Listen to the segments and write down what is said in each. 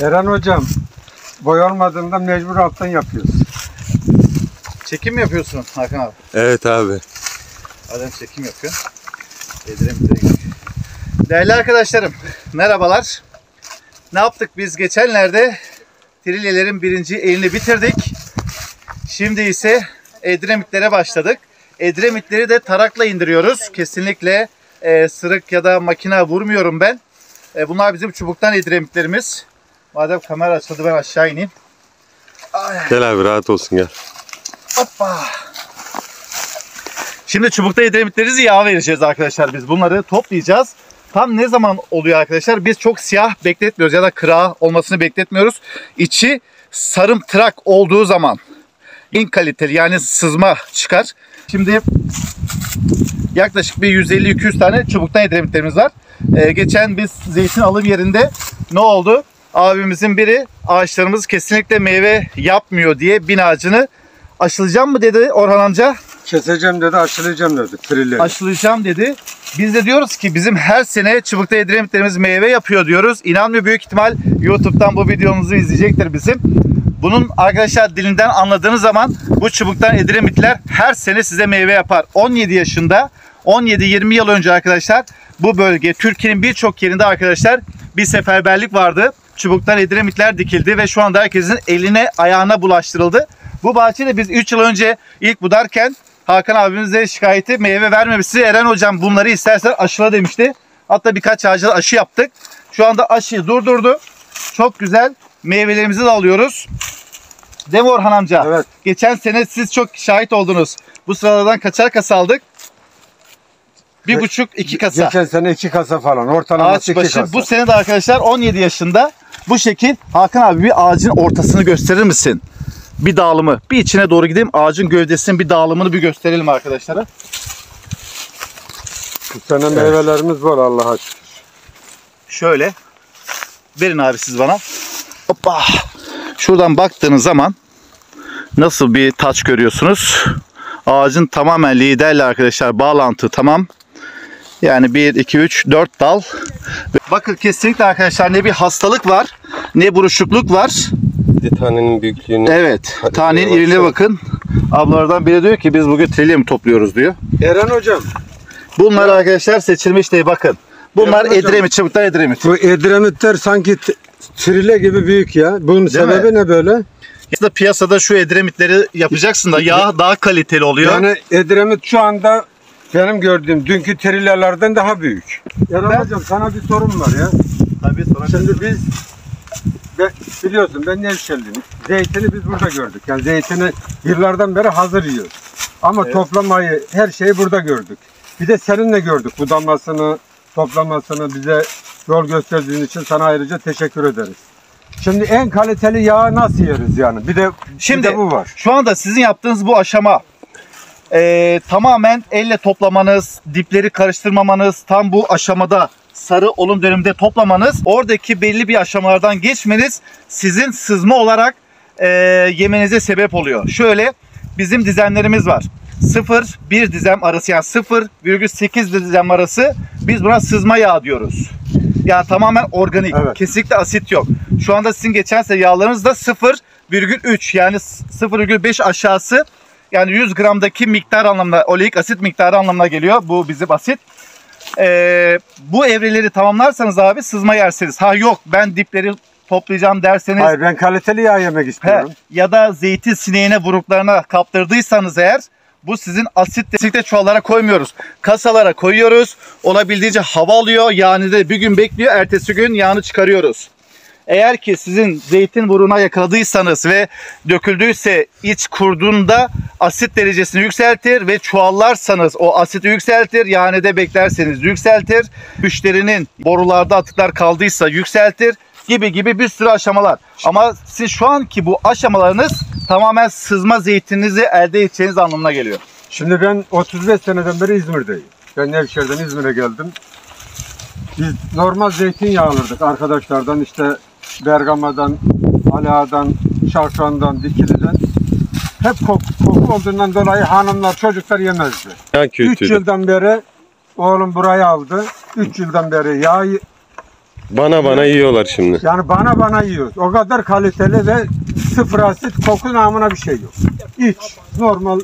Eren hocam, boy olmadığında mecbur alttan yapıyoruz. Çekim mi yapıyorsun Hakan abi? Evet abi. Adem çekim yapıyor. Değerli arkadaşlarım, merhabalar. Ne yaptık biz geçenlerde? Trilyelerin birinci elini bitirdik. Şimdi ise Edremit'lere başladık. Edremit'leri de tarakla indiriyoruz. Kesinlikle sırık ya da makine vurmuyorum ben. Bunlar bizim çubuktan Edremit'lerimiz. Madem kamera açıldı ben aşağı ineyim. Gel abi, rahat olsun, gel. Hoppa. Şimdi çubukta Edremit'leri yağ vereceğiz arkadaşlar. Biz bunları toplayacağız. Tam ne zaman oluyor arkadaşlar? Biz çok siyah bekletmiyoruz ya da kıra olmasını bekletmiyoruz. İçi sarımtırak olduğu zaman en kaliteli, yani sızma çıkar. Şimdi yaklaşık bir 150-200 tane çubuktan Edremitlerimiz var. Geçen biz zeytin alım yerinde ne oldu? Abimizin biri ağaçlarımız kesinlikle meyve yapmıyor diye bin ağacını aşılayacağım mı dedi Orhan amca. Keseceğim dedi, aşılayacağım dedi. Trilleri. Aşılayacağım dedi. Biz de diyoruz ki bizim her sene çubukta Edremitlerimiz meyve yapıyor diyoruz. İnanmıyor, büyük ihtimal YouTube'dan bu videomuzu izleyecektir bizim. Bunun arkadaşlar dilinden anladığınız zaman bu çubuktan Edremitler her sene size meyve yapar. 17 yaşında, 17-20 yıl önce arkadaşlar bu bölge Türkiye'nin birçok yerinde arkadaşlar bir seferberlik vardı. Çubuktan Edremitler dikildi ve şu anda herkesin eline ayağına bulaştırıldı. Bu bahçede biz 3 yıl önce ilk budarken Hakan abimizle şikayeti meyve vermemişti. Eren hocam bunları istersen aşıla demişti. Hatta birkaç ağaca aşı yaptık. Şu anda aşıyı durdurdu. Çok güzel meyvelerimizi de alıyoruz. Değil mi Orhan amca? Evet. Geçen sene siz çok şahit oldunuz. Bu sıralardan kaçar kasa aldık? 1,5-2 kasa. Geçen sene 2 kasa falan. Ortalaması 2 kasa. Bu sene de arkadaşlar 17 yaşında bu şekil. Hakan abi bir ağacın ortasını gösterir misin? Bir dağılımı. Bir içine doğru gideyim. Ağacın gövdesinin bir dağılımını bir gösterelim arkadaşlara. Bu sene meyvelerimiz var Allah'a şükür. Şöyle. Verin abi siz bana. Hoppa. Şuradan baktığınız zaman nasıl bir taç görüyorsunuz? Ağacın tamamen liderle arkadaşlar bağlantı tamam. Yani 1, 2, 3, 4 dal. Bakın kesinlikle arkadaşlar ne bir hastalık var ne buruşukluk var. Bir tanenin büyüklüğünü. Evet. Tanenin iriliğine bakın. Ablalardan biri diyor ki biz bugün trilye mi topluyoruz diyor. Eren hocam. Bunlar arkadaşlar seçilmiş değil bakın. Bunlar Eren hocam, Edremit, çubuktan Edremit. Bu Edremitler sanki trile gibi büyük ya. Bunun Değil sebebi mi? ne böyle? Aslında piyasada şu Edremitleri yapacaksın da yağ daha kaliteli oluyor. Yani Edremit şu anda benim gördüğüm dünkü trillerlerden daha büyük. Eren hocam sana bir sorum var ya. Tabii sonra. Şimdi biz biliyorsun ben Nevşehirliyim. Zeytini biz burada gördük. Yani zeytini yıllardan beri hazır yiyoruz. Ama Evet. toplamayı, her şeyi burada gördük. Bir de seninle gördük budamasını, toplamasını, bize yol gösterdiğin için sana ayrıca teşekkür ederiz. Şimdi en kaliteli yağı nasıl yeriz yani? Bir de bu var. Şu anda sizin yaptığınız bu aşama tamamen elle toplamanız, dipleri karıştırmamanız, tam bu aşamada sarı olum döneminde toplamanız, oradaki belli bir aşamalardan geçmeniz sizin sızma olarak yemenize sebep oluyor. Şöyle bizim dizemlerimiz var. 0-1 dizem arası, yani 0,8 dizem arası biz buna sızma yağı diyoruz. Yani tamamen organik. Evet. Kesinlikle asit yok. Şu anda sizin geçen sene yağlarınız da 0,3 yani 0,5 aşağısı, yani 100 gramdaki miktar anlamına, oleik asit miktarı anlamına geliyor. Bu bizim asit. Bu evreleri tamamlarsanız abi sızma yersiniz. Ha yok ben dipleri toplayacağım derseniz. Hayır, ben kaliteli yağ yemek istiyorum. Ya da zeytin sineğine, vuruklarına kaptırdıysanız eğer, bu sizin asitli çuvallara koymuyoruz. Kasalara koyuyoruz. Olabildiğince hava alıyor. Yani de bir gün bekliyor. Ertesi gün yağını çıkarıyoruz. Eğer ki sizin zeytin vuruğuna yakaladıysanız ve döküldüyse iç kurduğunda asit derecesini yükseltir ve çuvallarsanız o asiti yükseltir. Yani de beklerseniz yükseltir. Müşterinin borularda atıklar kaldıysa yükseltir. Gibi bir sürü aşamalar. Ama siz şu anki bu aşamalarınız tamamen sızma zeytininizi elde edeceğiniz anlamına geliyor. Şimdi ben 35 seneden beri İzmir'deyim. Ben Nevşehir'den İzmir'e geldim. Biz normal zeytinyağı alırdık arkadaşlardan, işte Bergama'dan, Ala'dan, Şarşan'dan, Dikili'den. Hep koku olduğundan dolayı hanımlar, çocuklar yemezdi. 3 yıldan beri oğlum burayı aldı. 3 yıldan beri yağ Bana yiyorlar şimdi. Yani bana yiyoruz. O kadar kaliteli ve sıfır asit, koku namına bir şey yok. İç. Normal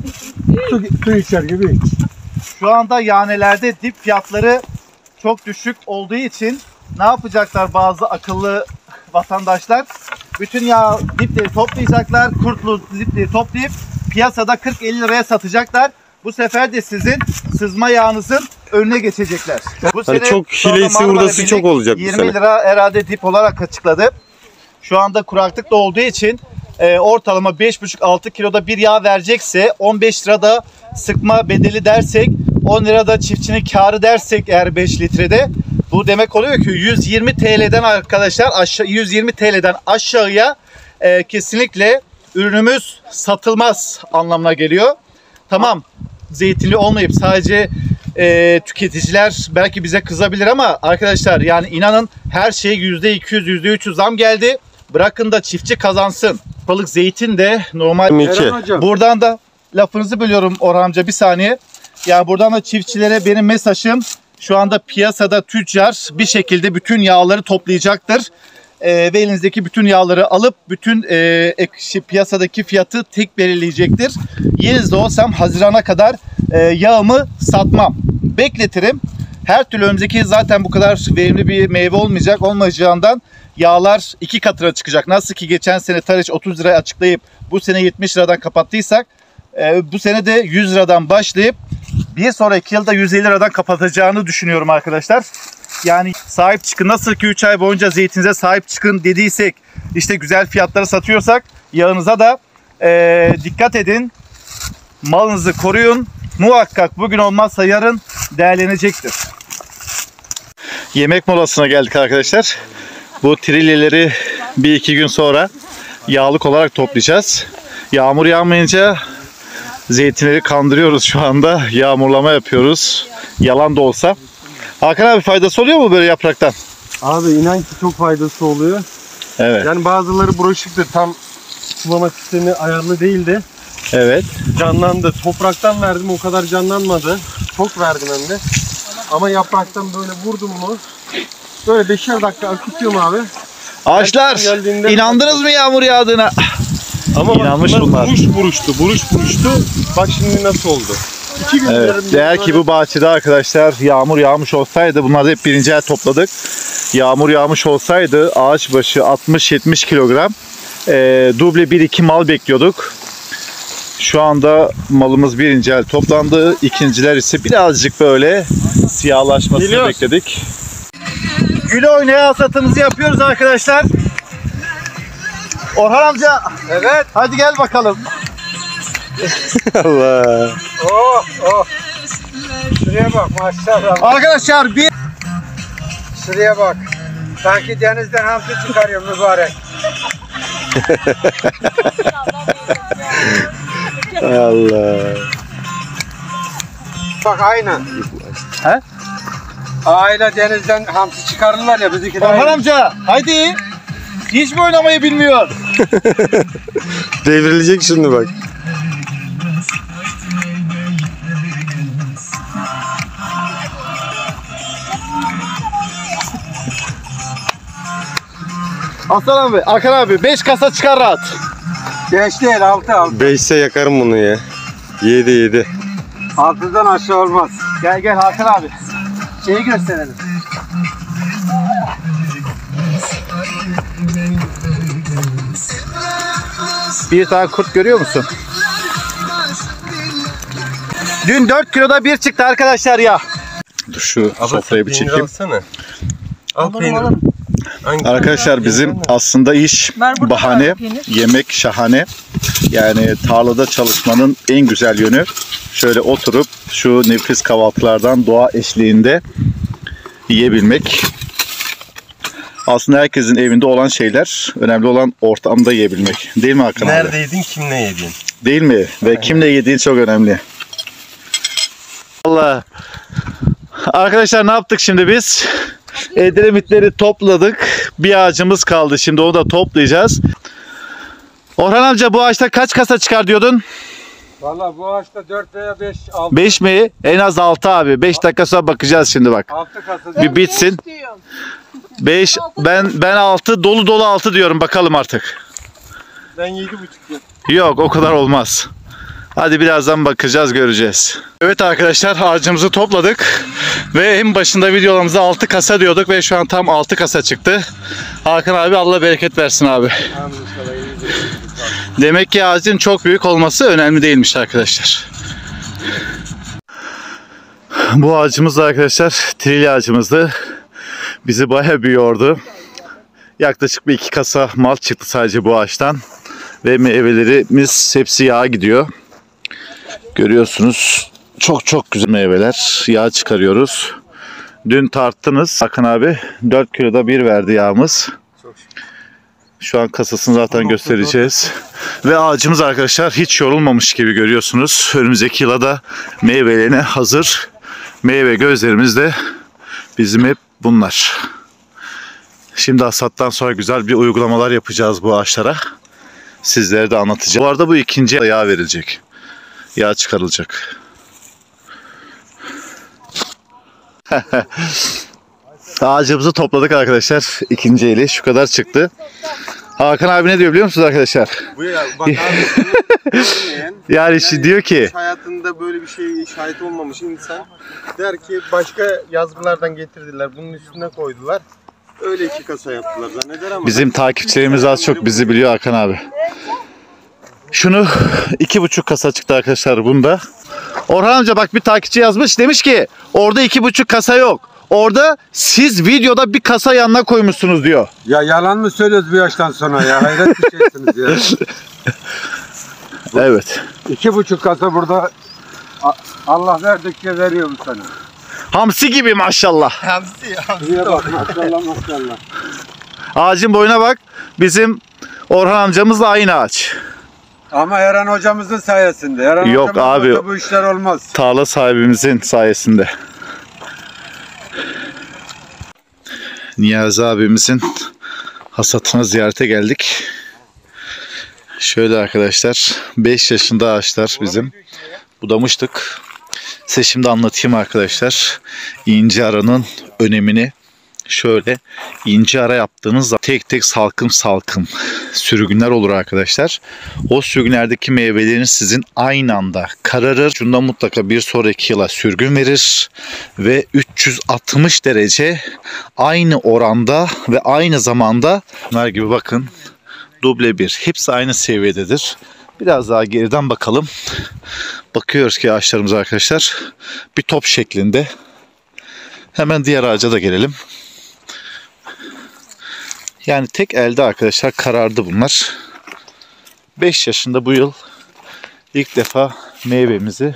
su içer gibi iç. Şu anda yanelerde dip fiyatları çok düşük olduğu için ne yapacaklar bazı akıllı vatandaşlar? Bütün yağ dipleri toplayacaklar, kurtlu dipleri toplayıp piyasada 40-50 liraya satacaklar. Bu sefer de sizin sızma yağınızın önüne geçecekler. Bu Hani çok hilesi Marmara hurdası Birlik çok olacak bu 20 sene. lira herhalde dip olarak açıkladı. Şu anda kuraklık da olduğu için ortalama 5,5-6 kiloda bir yağ verecekse 15 lirada sıkma bedeli dersek 10 lirada çiftçinin karı dersek eğer 5 litrede bu demek oluyor ki 120 TL'den arkadaşlar 120 TL'den aşağıya kesinlikle ürünümüz satılmaz anlamına geliyor. Tamam, zeytinli olmayıp sadece tüketiciler belki bize kızabilir ama arkadaşlar yani inanın her şeye %200 %300 zam geldi. Bırakın da çiftçi kazansın. Balık zeytin de normal. Buradan da lafınızı bölüyorum Orhan amca bir saniye. Yani buradan da çiftçilere benim mesajım şu anda piyasada tüccar bir şekilde bütün yağları toplayacaktır. Ve elinizdeki bütün yağları alıp bütün piyasadaki fiyatı tek belirleyecektir. Yerinizde olsam Haziran'a kadar yağımı satmam. Bekletirim. Her türlü önümüzdeki zaten bu kadar verimli bir meyve olmayacağından yağlar 2 katına çıkacak. Nasıl ki geçen sene tarih 30 liraya açıklayıp bu sene 70 liradan kapattıysak bu sene de 100 liradan başlayıp bir sonraki yılda 150 liradan kapatacağını düşünüyorum arkadaşlar. Yani sahip çıkın, nasıl ki 3 ay boyunca zeytinize sahip çıkın dediysek işte güzel fiyatlara satıyorsak yağınıza da dikkat edin. Malınızı koruyun. Muhakkak bugün olmazsa yarın değerlenecektir. Yemek molasına geldik arkadaşlar. Bu trilyeleri 1-2 gün sonra yağlık olarak toplayacağız. Yağmur yağmayınca zeytinleri kandırıyoruz şu anda. Yağmurlama yapıyoruz. Yalan da olsa. Hakan abi faydası oluyor mu böyle yapraktan? Abi inan ki çok faydası oluyor. Evet. Yani bazıları bulaşıktı, tam sulama sistemi ayarlı değildi. Evet. Canlandı. Topraktan verdim, o kadar canlanmadı. Çok verdim hem de. Ama yapraktan böyle vurdum mu böyle 5'er dakika akıtıyorum abi. Ağaçlar Geldiğinde- inandınız mı yağmur yağdığına? Ama İnanmış bak, bunlar. buruş buruştu. Bak şimdi nasıl oldu. 2 gün Evet. Eğer ki bu bahçede arkadaşlar yağmur yağmış olsaydı, bunları hep birinci el topladık. Yağmur yağmış olsaydı ağaç başı 60-70 kilogram duble 1-2 mal bekliyorduk. Şu anda malımız birinci el toplandı. İkinciler ise birazcık böyle siyahlaşmasını Geliyoruz. bekledik. Gül oynaya hasatımızı yapıyoruz arkadaşlar. Orhan amca. Evet. Hadi gel bakalım. Allah. Oh. Şuraya bak maşallah. Arkadaşlar Şuraya bak. Sanki denizden hamsi çıkarıyor mübarek. Allah. Bak aynen. He? Aile denizden hamsi çıkarırlar ya bizimki de Orhan aynı. amca haydi. Hiç mi oynamayı bilmiyor? Devrilecek şimdi bak. Aslan abi, Hakan abi 5 kasa çıkar rahat. 5 değil 6. 5'se yakarım bunu ya. 7. 6'dan aşağı olmaz. Gel Hakan abi. Şeyi gösterelim. Bir tane kurt görüyor musun? Dün 4 kiloda bir çıktı arkadaşlar ya. Dur şu sofrayı bir çekeyim. Alsana. Al peynir. Hangi? Arkadaşlar bizim aslında iş bahane, yemek şahane. Yani tarlada çalışmanın en güzel yönü şöyle oturup şu nefis kahvaltılardan doğa eşliğinde yiyebilmek. Aslında herkesin evinde olan şeyler, önemli olan ortamda yiyebilmek. Değil mi Hakan abi? Neredeydin, kimle yedin? Değil mi? Ve kimle yediğin çok önemli. Allah. Arkadaşlar ne yaptık şimdi biz? Edremitleri topladık. Bir ağacımız kaldı. Şimdi onu da toplayacağız. Orhan amca bu ağaçta kaç kasa çıkar diyordun? Valla bu ağaçta 4 veya 5, 6. 5 mi? En az 6 abi. 5 dakika sonra bakacağız şimdi bak. 6 kasa. Bir bitsin. 5 ben 6 dolu dolu 6 diyorum bakalım artık. Ben 7,5 diyorum. Yok o kadar olmaz. Hadi birazdan bakacağız göreceğiz. Evet arkadaşlar harcımızı topladık. Ve en başında videolarımızda 6 kasa diyorduk ve şu an tam 6 kasa çıktı. Hakan abi Allah bereket versin abi. Demek ki ağacın çok büyük olması önemli değilmiş arkadaşlar. Bu ağacımız da arkadaşlar trilya ağacımızdı. Bizi bayağı büyüyordu. Yaklaşık bir 2 kasa mal çıktı sadece bu ağaçtan. Ve meyvelerimiz hepsi yağa gidiyor. Görüyorsunuz çok güzel meyveler. Yağ çıkarıyoruz. Dün tarttınız Hakan abi. 4 kiloda bir verdi yağımız. Şu an kasasını zaten göstereceğiz. Ve ağacımız arkadaşlar hiç yorulmamış gibi görüyorsunuz. Önümüzdeki yıla da meyvelerine hazır. Meyve gözlerimiz de bizim hep bunlar. Şimdi hasattan sonra güzel bir uygulamalar yapacağız bu ağaçlara. Sizlere de anlatacağım. Bu arada bu ikinci yağ verilecek. Yağ çıkarılacak. Ağacımızı topladık arkadaşlar. İkinci eli şu kadar çıktı. Hakan abi ne diyor biliyor musunuz arkadaşlar? Bu ya bak abi. Yani diyor ki hayatında böyle bir şeye şahit olmamış insan der ki başka yazgılardan getirdiler. Bunun üstüne koydular. Öyle 2 kasa yaptılar zanneder ama. bizim takipçilerimiz az çok bizi biliyor Hakan abi. Şunu 2,5 kasa çıktı arkadaşlar bunda. Orhan amca bak bir takipçi yazmış demiş ki orada 2,5 kasa yok. Orada siz videoda bir kasa yanına koymuşsunuz diyor. Ya yalan mı söylüyoruz bu yaştan sonra ya? Hayret bir şeysiniz ya. Evet. 2,5 kasa burada Allah verdikçe veriyor bu sana. Hamsi gibi maşallah. Hamsi ya. Buraya bak maşallah maşallah. Ağacın boyuna bak. Bizim Orhan amcamızla aynı ağaç. Ama Eren hocamızın sayesinde. Eren Yok hocamız abi. olsa bu işler olmaz. Tarla sahibimizin sayesinde. Niyazi abimizin hasatına ziyarete geldik. Şöyle arkadaşlar 5 yaşında ağaçlar bizim. Budamıştık. Size şimdi anlatayım arkadaşlar. İnce aranın önemini. Şöyle ince ara yaptığınız zaman tek tek salkım sürgünler olur arkadaşlar. O sürgünlerdeki meyveleriniz sizin aynı anda kararır. Şundan mutlaka bir sonraki yıla sürgün verir. Ve 360 derece aynı oranda ve aynı zamanda bunlar gibi bakın duble bir. Hepsi aynı seviyededir. Biraz daha geriden bakalım. Bakıyoruz ki ağaçlarımız arkadaşlar bir top şeklinde. Hemen diğer ağaca da gelelim. Yani tek elde arkadaşlar karardı bunlar. 5 yaşında bu yıl ilk defa meyvemizi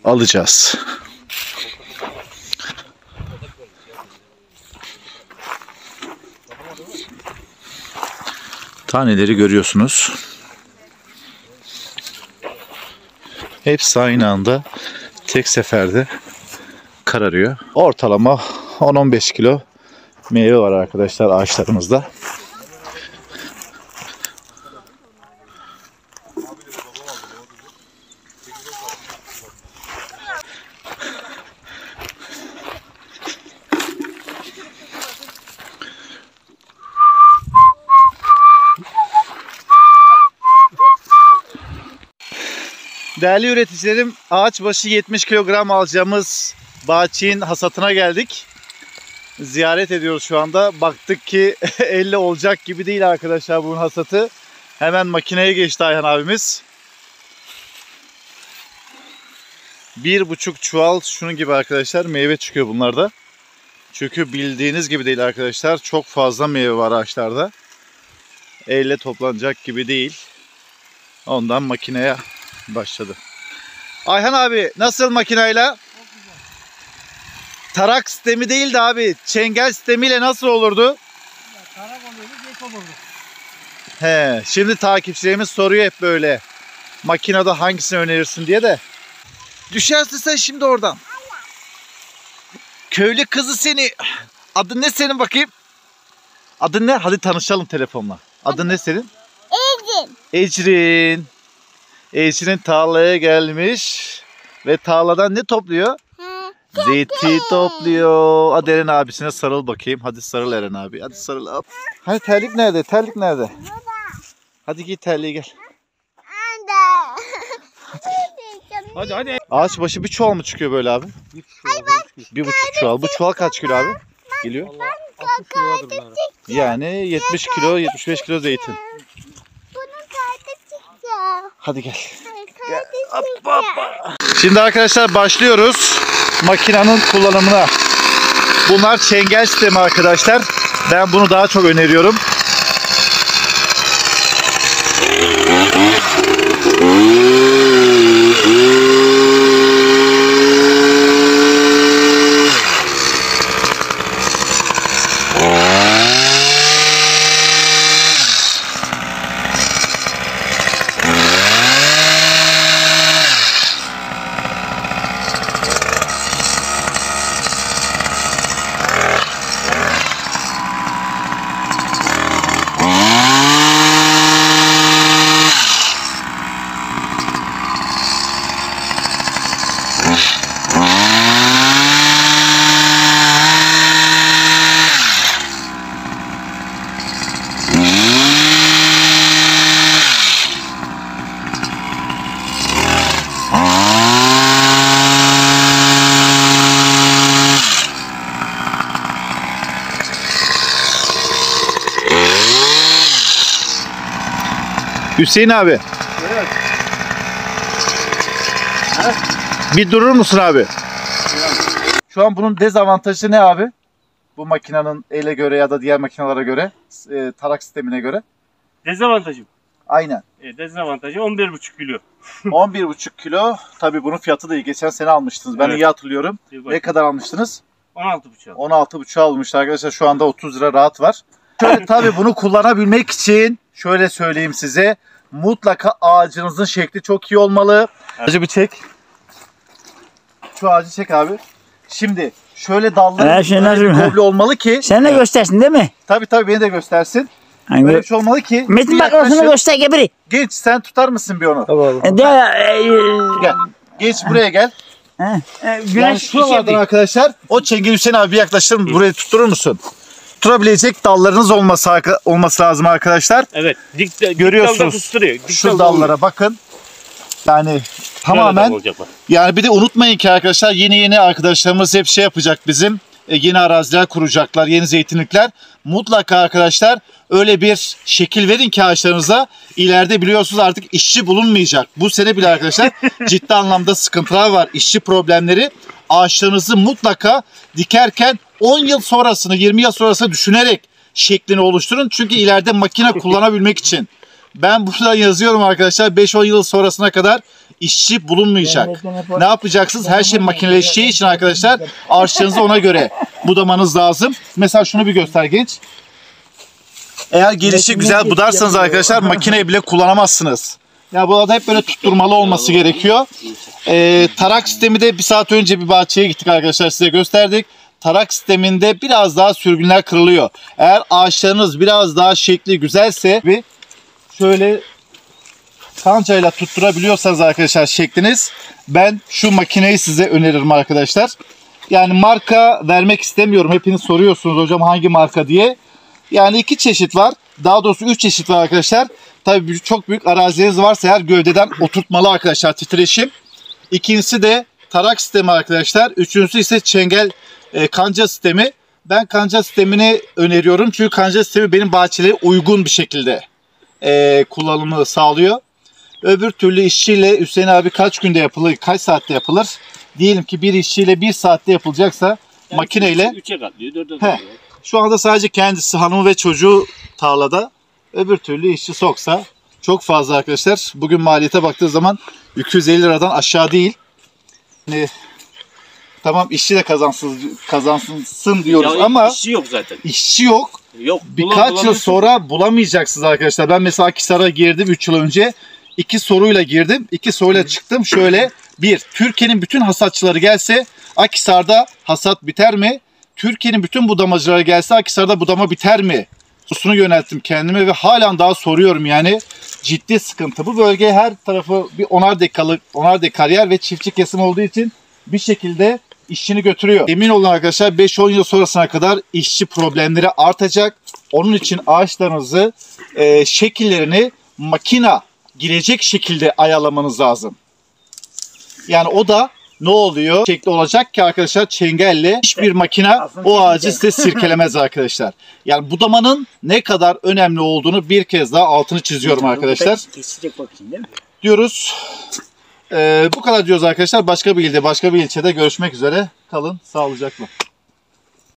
alacağız. Taneleri görüyorsunuz. Hepsi aynı anda tek seferde kararıyor. Ortalama 10-15 kilo meyve var arkadaşlar ağaçlarımızda. Değerli üreticilerim, ağaç başı 70 kilogram alacağımız bahçenin hasatına geldik. Ziyaret ediyoruz şu anda. Baktık ki 50 olacak gibi değil arkadaşlar bunun hasatı. Hemen makineye geçti Ayhan abimiz. 1,5 çuval şunun gibi arkadaşlar meyve çıkıyor bunlarda. Çünkü bildiğiniz gibi değil arkadaşlar. Çok fazla meyve var ağaçlarda. Elle toplanacak gibi değil. Ondan makineye başladı. Ayhan abi nasıl makineyle? Tarak sistemi değil de abi çengel sistemiyle nasıl olurdu? Ya, tarak olurdu, geç olurdu. He, şimdi takipçilerimiz soruyor hep böyle. Makinede hangisini önerirsin diye de. Düşersin sen şimdi oradan. Köylü kızı seni. Adın ne senin bakayım? Adın ne? Hadi tanışalım telefonla. Adın ne senin? Ecrin. Ecrin. Ecrin tarlaya gelmiş. Ve tarladan ne topluyor? He. Zeytin topluyor. Hadi Eren abisine sarıl bakayım. Hadi sarıl Eren abi. Hadi sarıl. Hop. Hani terlik nerede? Terlik nerede? Hadi git terliği gel. Hadi hadi. Ağaç başı bir çuval mı çıkıyor böyle abi? 1,5 çuval. Bu çuval kaç kilo abi? Geliyor. 60 kilo vardır bana. Yani 70 kilo, 75 kilo zeytin. Bunun kartı çıktı. Hadi gel. Kartı çıktı. Şimdi arkadaşlar başlıyoruz makinenin kullanımına. Bunlar çengel sistemi arkadaşlar. Ben bunu daha çok öneriyorum. Hüseyin abi. Evet. Bir durur musun abi? Şu an bunun dezavantajı ne abi? Bu makinenin ele göre ya da diğer makinelere göre, tarak sistemine göre. Dezavantajım. Aynen. Dezavantajı 11,5 kilo. 11,5 kilo. Tabii bunun fiyatı da iyi. Geçen sene almıştınız. Ben Evet. iyi hatırlıyorum. Ne kadar almıştınız? 16,5. 16,5 almıştı arkadaşlar. Şu anda 30 lira rahat var. Şöyle tabii bunu kullanabilmek için şöyle söyleyeyim size. Mutlaka ağacınızın şekli çok iyi olmalı. Ağacı bir çek. Şu ağacı çek abi. Şimdi şöyle dalları şey böyle nasıl- bir goble olmalı ki. Sen de göstersin değil mi? Tabii beni de göstersin. Hani Böyle bir şey olmalı ki. Metin bir bak orasını yaklaşık- göster gebiri. Genç sen tutar mısın bir onu? Gel. Geç buraya gel. Yani Güneş şuralardan arkadaşlar o çengel Hüseyin abi bir yaklaştır mı? Burayı tutturur musun? Tutturabilecek dallarınız olması lazım arkadaşlar. Evet. Görüyorsunuz. Tutturuyor. Şu dallara bakın. Yani tamamen yani bir de unutmayın ki arkadaşlar yeni arkadaşlarımız hep şey yapacak bizim. Yeni araziler kuracaklar, yeni zeytinlikler. Mutlaka arkadaşlar öyle bir şekil verin ki ağaçlarınıza. İleride biliyorsunuz artık işçi bulunmayacak. Bu sene bile arkadaşlar ciddi anlamda sıkıntılar var. İşçi problemleri. Ağaçlarınızı mutlaka dikerken 10 yıl sonrasını, 20 yıl sonrasını düşünerek şeklini oluşturun. Çünkü ileride makine kullanabilmek için. Ben burada yazıyorum arkadaşlar 5-10 yıl sonrasına kadar işçi bulunmayacak. Ne yapacaksınız? Her şey makineleşeceği için arkadaşlar ağaçlarınızı ona göre budamanız lazım. Mesela şunu bir göster genç. Eğer gelişi güzel budarsanız arkadaşlar makineyi bile kullanamazsınız. Ya bu arada hep böyle tutturmalı olması gerekiyor. Tarak sistemi de bir saat önce bir bahçeye gittik arkadaşlar size gösterdik. Tarak sisteminde biraz daha sürgünler kırılıyor. Eğer ağaçlarınız biraz daha şekli güzelse bir şöyle kancayla tutturabiliyorsanız arkadaşlar şekliniz ben şu makineyi size öneririm arkadaşlar. Yani marka vermek istemiyorum. Hepiniz soruyorsunuz hocam hangi marka diye. Yani 2 çeşit var. Daha doğrusu 3 çeşit var arkadaşlar. Tabii çok büyük arazileriniz varsa eğer gövdeden oturtmalı arkadaşlar titreşim. İkincisi de tarak sistemi arkadaşlar. Üçüncüsü ise çengel kanca sistemi. Ben kanca sistemini öneriyorum. Çünkü kanca sistemi benim bahçelere uygun bir şekilde kullanımı sağlıyor. Öbür türlü işçiyle Hüseyin abi kaç günde yapılır, kaç saatte yapılır? Diyelim ki bir işçiyle 1 saatte yapılacaksa makineyle 3'e katlıyor, 4'e katlıyor. şu anda sadece kendisi, hanımı ve çocuğu tarlada. Öbür türlü işçi soksa çok fazla arkadaşlar. Bugün maliyete baktığı zaman 250 liradan aşağı değil. Tamam işçi de kazansın diyoruz Ya ama işçi yok zaten. işçi yok. Yok. Birkaç yıl sonra bulamayacaksınız arkadaşlar. Ben mesela Akhisar'a girdim 3 yıl önce. 2 soruyla girdim. 2 soruyla çıktım. Şöyle Türkiye'nin bütün hasatçıları gelse Akhisar'da hasat biter mi? Türkiye'nin bütün budamacıları gelse Akhisar'da budama biter mi? Sorusunu yönelttim kendime ve halen daha soruyorum yani. Ciddi sıkıntı. Bu bölge her tarafı bir 10'ar dekar yer ve çiftçi kesim olduğu için bir şekilde işini götürüyor. Emin olun arkadaşlar 5-10 yıl sonrasına kadar işçi problemleri artacak. Onun için ağaçlarınızı şekillerini makina girecek şekilde ayarlamanız lazım. Yani o da ne oluyor? Şekli olacak ki arkadaşlar çengelle hiçbir makina o ağacı size sirkelemez arkadaşlar. Yani budamanın ne kadar önemli olduğunu bir kez daha altını çiziyorum arkadaşlar. Kesecek bakayım değil mi? Diyoruz. Bu kadar diyoruz arkadaşlar. Başka bir ilde, başka bir ilçede görüşmek üzere. Kalın sağlıcakla.